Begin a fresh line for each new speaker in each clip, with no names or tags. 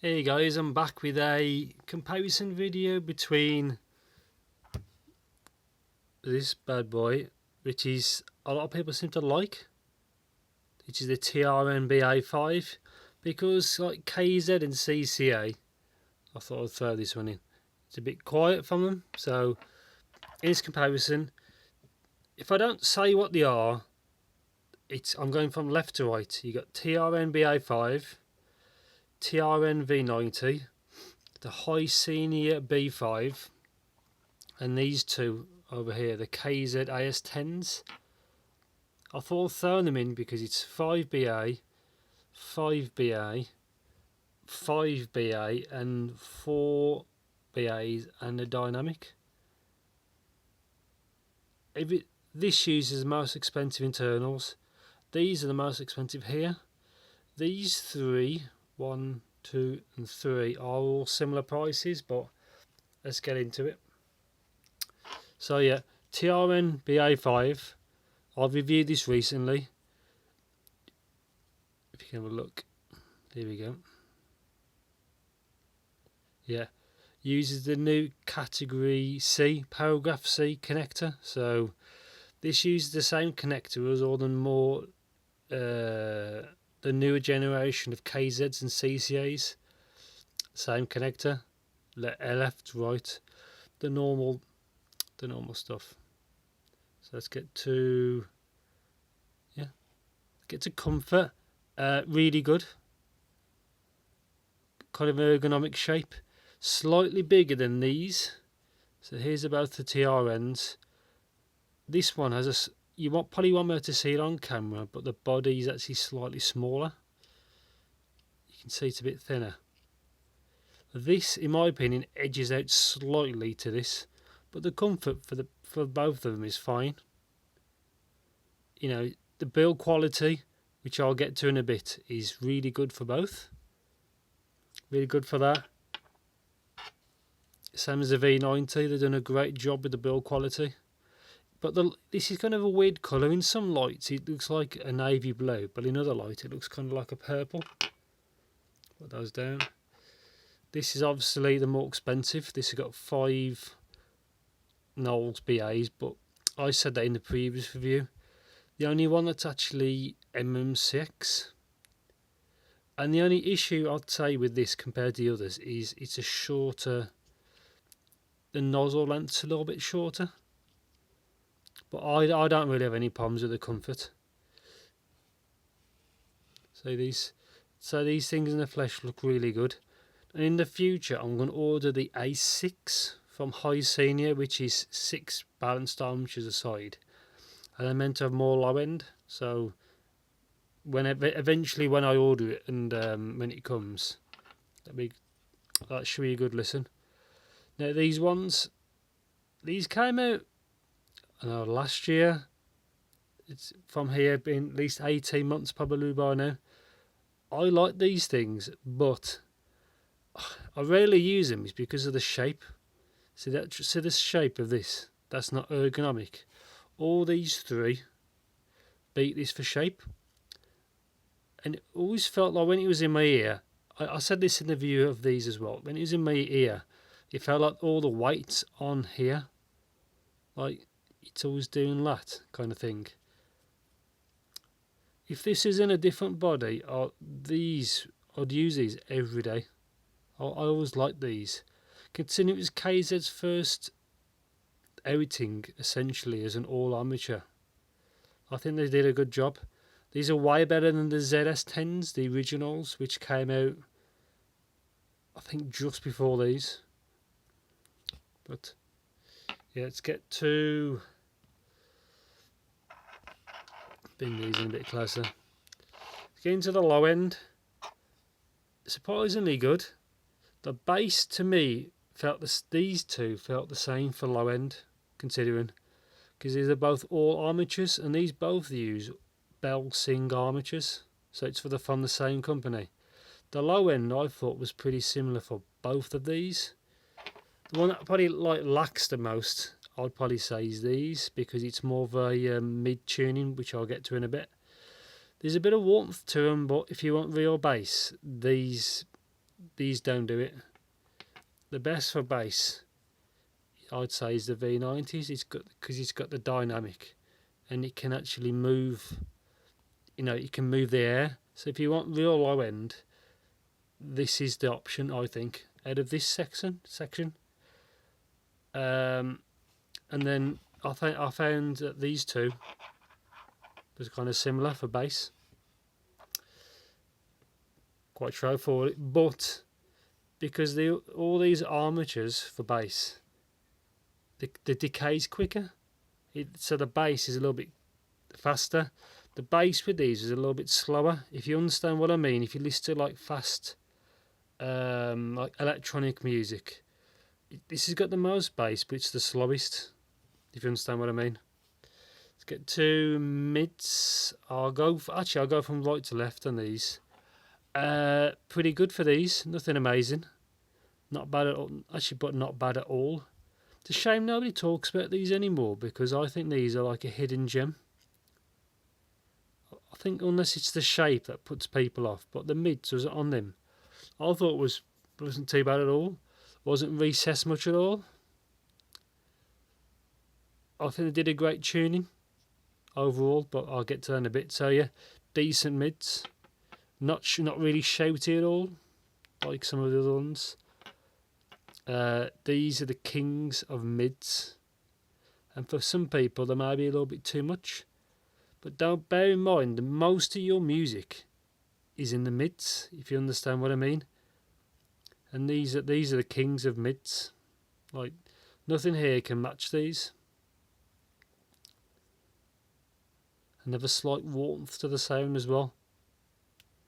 Hey guys, I'm back with a comparison video between this bad boy, which is a lot of people seem to like, which is the Trn Ba5, because like KZ and CCA, I thought I'd throw this one in. It's a bit quiet from them, so in this comparison, if I don't say what they are, I'm going from left to right. You got Trn Ba5, Trn V90, the Hisenior B5, and these two over here, the KZ AS10s. I thought throwing them in because it's 5BA, 5BA, 5BA and 4 BAs and a dynamic. This uses the most expensive internals. These are the most expensive here. These three, 1, 2 and 3, are all similar prices, but let's get into it. So yeah, Trn Ba5. I've reviewed this recently. If you can have a look, here we go. Yeah, uses the new category C, paragraph C connector. So this uses the same connector as all the newer generation of KZs and CCAs. Same connector, left, right, the normal stuff. So let's get to comfort. Really good, kind of ergonomic shape, slightly bigger than these. So here's about the TRNs. This one has you probably won't be able to see it on camera, but the body is actually slightly smaller. You can see it's a bit thinner. This, in my opinion, edges out slightly to this, but the comfort for both of them is fine. You know, the build quality, which I'll get to in a bit, is really good for both. Really good for that. Same as the V90, they've done a great job with the build quality. But this is kind of a weird colour. In some lights it looks like a navy blue, but in other lights it looks kind of like a purple. Put those down. This is obviously the more expensive. This has got 5 Knowles BAs, but I said that in the previous review. The only one that's actually MM6. And the only issue I'd say with this compared to the others is it's a shorter, the nozzle length's a little bit shorter. But I don't really have any problems with the comfort. So these things in the flesh look really good. And in the future I'm going to order the AS6 from Hisenior, which is 6 balanced armatures aside. And they're meant to have more low end. So eventually when I order it and when it comes, that should be a good listen. Now these came out last year. It's from here been at least 18 months probably by now. I like these things, but I rarely use them. It's because of the shape. See the shape of this? That's not ergonomic. All these three beat this for shape. And it always felt like when it was in my ear, I said this in the view of these as well, when it was in my ear, it felt like all the weight's on here. Like it's always doing that kind of thing. If this is in a different body, I'd use these every day. I always like these. Considering it was KZ's first outing essentially as an all armature, I think they did a good job. These are way better than the ZS10s, the originals, which came out I think just before these. But yeah, let's get to bring these in a bit closer. Getting to the low end, surprisingly good. The base to me these two felt the same for low end, considering, because these are both all armatures and these both use Bell Sing armatures, so it's from the same company. The low end I thought was pretty similar for both of these. The one that probably lacks the most, I'd probably say, is these, because it's more of a mid tuning, which I'll get to in a bit. There's a bit of warmth to them, but if you want real bass, these these don't do it. The best for bass, I'd say, is the V90s. Because it's got the dynamic, and it can actually move. You can move the air. So if you want real low end, this is the option, I think, out of this section. And then I found that these two was kind of similar for bass. Quite straightforward, but because all these armatures for bass, the decay's quicker. So the bass is a little bit faster. The bass with these is a little bit slower. If you understand what I mean, if you listen to like fast, like electronic music, this has got the most bass, but it's the slowest. If you understand what I mean. Let's get to mids. I'll go from right to left on these. Pretty good for these. Nothing amazing. Not bad at all. Actually, but not bad at all. It's a shame nobody talks about these anymore, because I think these are like a hidden gem. I think unless it's the shape that puts people off, but the mids was on them. I thought wasn't too bad at all. Wasn't recessed much at all. I think they did a great tuning overall, but I'll get to that in a bit. So yeah, decent mids. Not really shouty at all, like some of the other ones. These are the kings of mids, and for some people they may be a little bit too much. But don't bear in mind that most of your music is in the mids, if you understand what I mean. And these are the kings of mids. Like nothing here can match these. And have a slight warmth to the sound as well.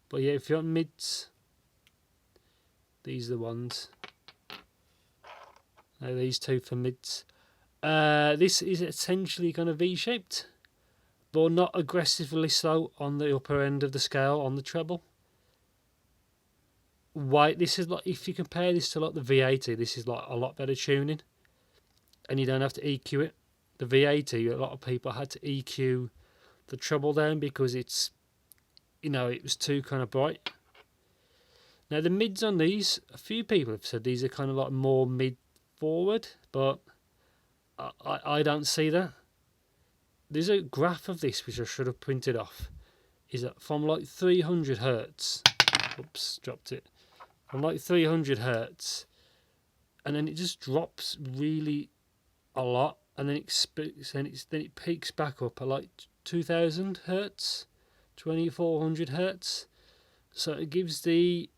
But yeah, if you want mids, these are the ones. Now these two for mids. This is essentially kind of V-shaped, but not aggressively slow on the upper end of the scale on the treble. This is like, if you compare this to like the V80, this is like a lot better tuning, and you don't have to EQ it. The V80, a lot of people had to EQ the treble down because it's, it was too kind of bright. Now the mids on these, a few people have said these are kind of like more mid forward, but I don't see that. There's a graph of this which I should have printed off. Is that from like 300 hertz? Oops, dropped it. From like 300 hertz, and then it just drops really a lot, and then it peaks back up at like 2000 hertz, 2400 hertz. So it gives the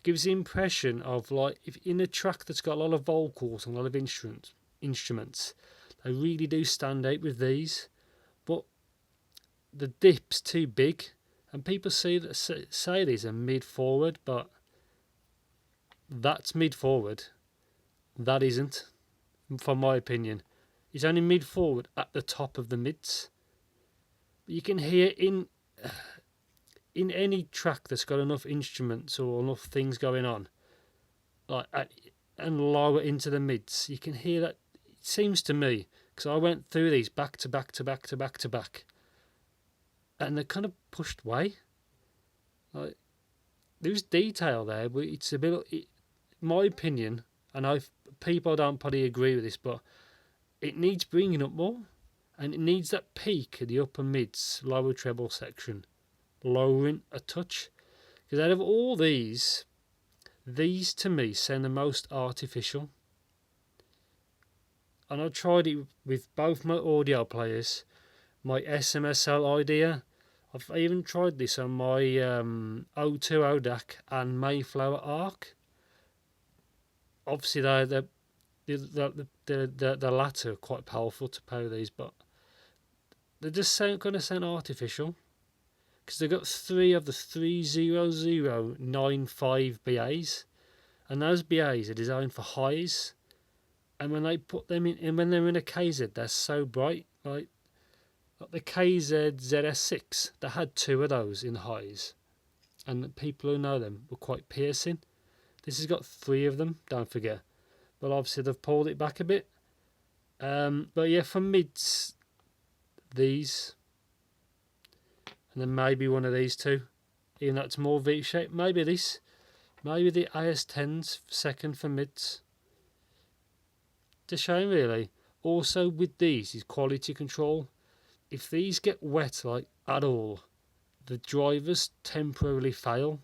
impression of like, if in a track that's got a lot of vocals and a lot of instruments, they really do stand out with these. But the dip's too big, and people say these are mid forward, but that's mid forward. That isn't, from my opinion. It's only mid forward at the top of the mids. But you can hear in any track that's got enough instruments or enough things going on, and lower into the mids, you can hear that. It seems to me, because I went through these back to back to back to back to back, and they're kind of pushed away. Like, there's detail there, but it's a bit, my opinion, and people don't probably agree with this, but it needs bringing up more, and it needs that peak at the upper mids, lower treble section, lowering a touch. Because out of all these to me sound the most artificial. And I tried it with both my audio players, my SMSL idea. I've even tried this on my O2 ODAC and Mayflower Arc. Obviously, the latter are quite powerful to power these, but they just going to sound artificial. Because they've got 3 of the 30095 BAs, and those BAs are designed for highs. And when they put them in, and when they're in a KZ, they're so bright. Like the KZ ZS6, they had 2 of those in highs, and the people who know them were quite piercing. This has got 3 of them, don't forget. But obviously they've pulled it back a bit. But yeah, for mids, these, and then maybe one of these two, even though it's more V-shaped. Maybe this. Maybe the AS10's second for mids. It's a shame really. Also with these is quality control. If these get wet like at all, the drivers temporarily fail.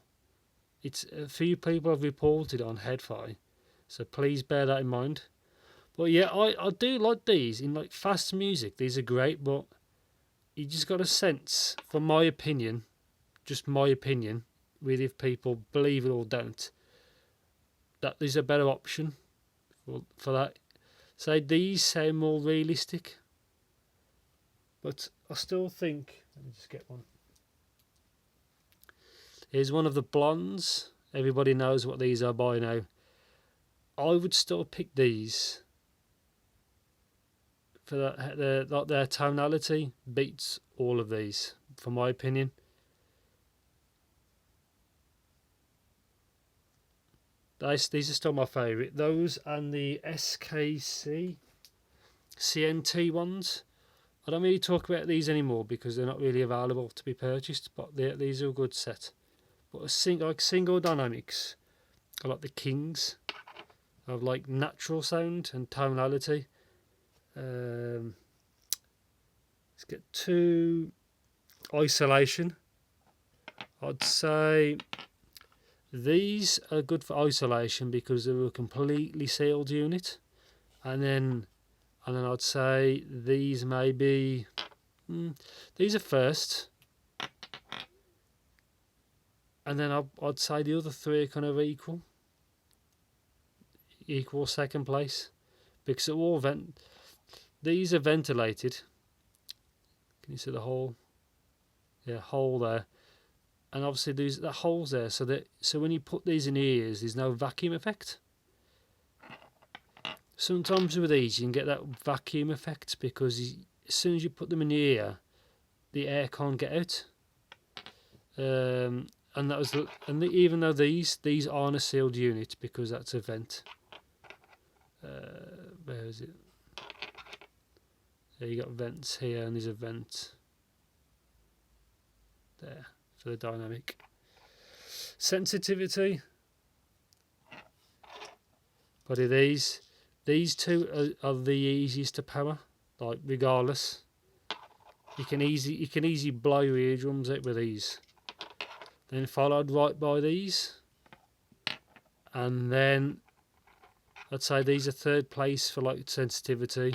It's a few people have reported on Headfi, so please bear that in mind. But yeah, I do like these in like fast music. These are great, but you just got a sense, from my opinion, just my opinion, really if people believe it or don't, that there's a better option for that. Say these sound more realistic, but I still think, let me just get one. Here's one of the blondes. Everybody knows what these are by now. I would still pick these for their tonality beats all of these, for my opinion. These are still my favourite. Those and the SKC CNT ones. I don't really talk about these anymore because they're not really available to be purchased, but these are a good set. But like single dynamics, I like the Kings. I like natural sound and tonality. Let's get to isolation. I'd say these are good for isolation because they're a completely sealed unit, and then I'd say these maybe these are first, and then I'd say the other three are kind of equal second place because they're all these are ventilated. Can you see the hole? Yeah, hole there. And obviously the holes there, so when you put these in ears, there's no vacuum effect. Sometimes with these you can get that vacuum effect because as soon as you put them in the ear, the air can't get out. And even though these aren't a sealed unit because that's a vent. Where is it? There you got vents here, and there's a vent there for the dynamic. Sensitivity. Probably these two are the easiest to power. Like regardless, you can easily blow your eardrums out with these. Then followed right by these, and then I'd say these are third place for like sensitivity.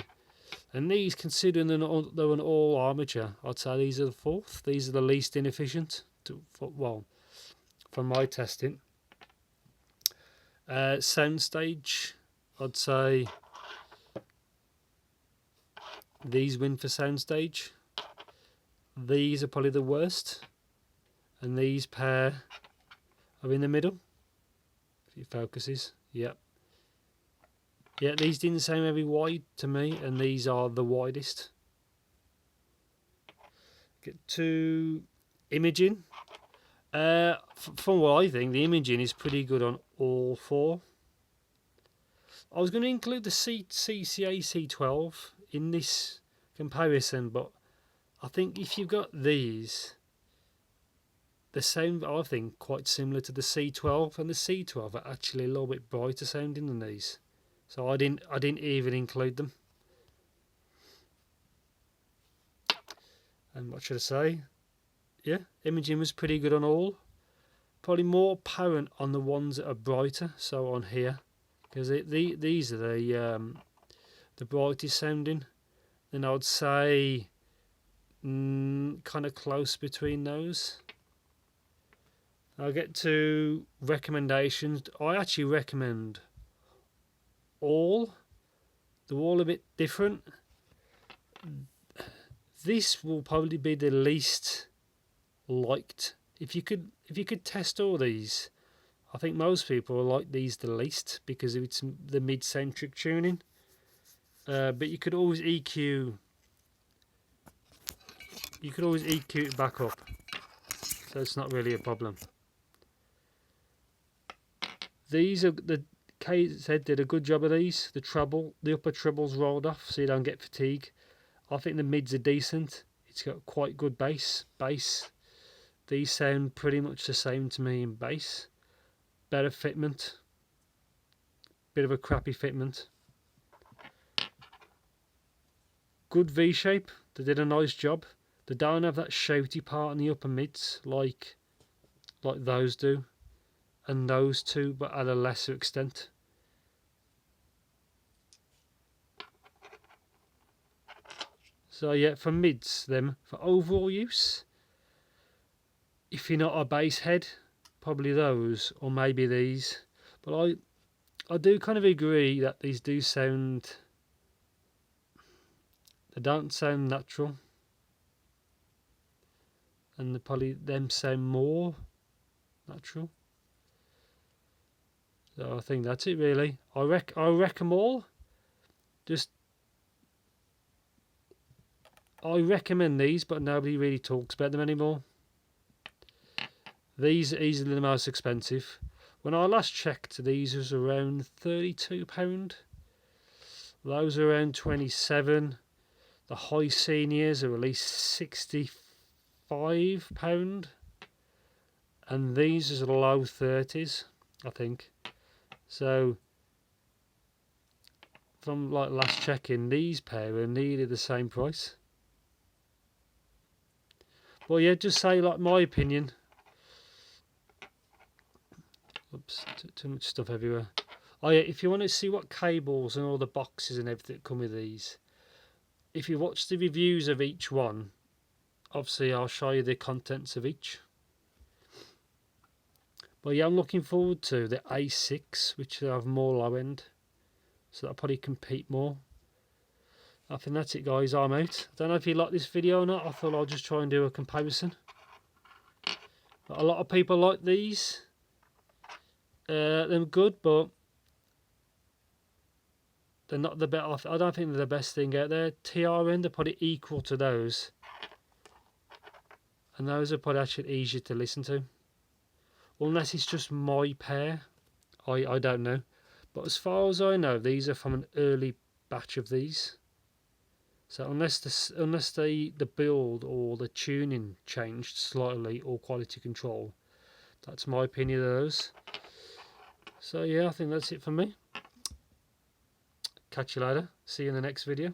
And these, considering they're an all armature, I'd say these are the fourth. These are the least inefficient. From my testing. Soundstage, I'd say these win for soundstage. These are probably the worst, and these pair are in the middle. If it focuses, yep. Yeah, these didn't sound very wide to me, and these are the widest. Get to imaging. From what I think, the imaging is pretty good on all four. I was going to include the CCA C12 in this comparison, but I think if you've got these, the sound, I think, quite similar to the C12, and the C12 are actually a little bit brighter sounding than these. So I didn't even include them. And what should I say? Yeah, imaging was pretty good on all. Probably more apparent on the ones that are brighter. So on here, because these are the brightest sounding. Then I would say kind of close between those. I'll get to recommendations. I actually recommend all. They're all a bit different. This will probably be the least liked. If you could test all these, I think most people will like these the least because it's the mid-centric tuning. But you could always EQ. You could always EQ it back up, so it's not really a problem. These are the KZ did a good job of these. The upper trebles rolled off, so you don't get fatigue. I think the mids are decent. It's got quite good bass. These sound pretty much the same to me in bass. better fitment. Bit of a crappy fitment. Good V shape. They did a nice job. They don't have that shouty part in the upper mids like those do, and those two, but at a lesser extent. So yeah, for mids, them for overall use, if you're not a bass head, probably those, or maybe these. But I do kind of agree that these do sound, they don't sound natural, and probably them sound more natural. So I think that's it really. I wreck them all. Just I recommend these, but nobody really talks about them anymore. These are easily the most expensive. When I last checked, these was around £32. Those are around 27. The Hiseniors are at least £65, and these is low 30s, I think. So from like last checking, these pair are nearly the same price. Well, yeah, just say like my opinion. Oops, too much stuff everywhere. Oh yeah, if you want to see what cables and all the boxes and everything that come with these, if you watch the reviews of each one, obviously I'll show you the contents of each. But yeah, I'm looking forward to the A6, which will have more low end, so that'll probably compete more. I think that's it, guys. I'm out. I don't know if you like this video or not. I thought I'll just try and do a comparison. But a lot of people like these. They're good, but they're not the best. I don't think they're the best thing out there. Trn, they're probably equal to those, and those are probably actually easier to listen to, unless it's just my pair. I don't know, but as far as I know, these are from an early batch of these. So unless the build or the tuning changed slightly, or quality control, that's my opinion of those. So yeah, I think that's it for me. Catch you later. See you in the next video.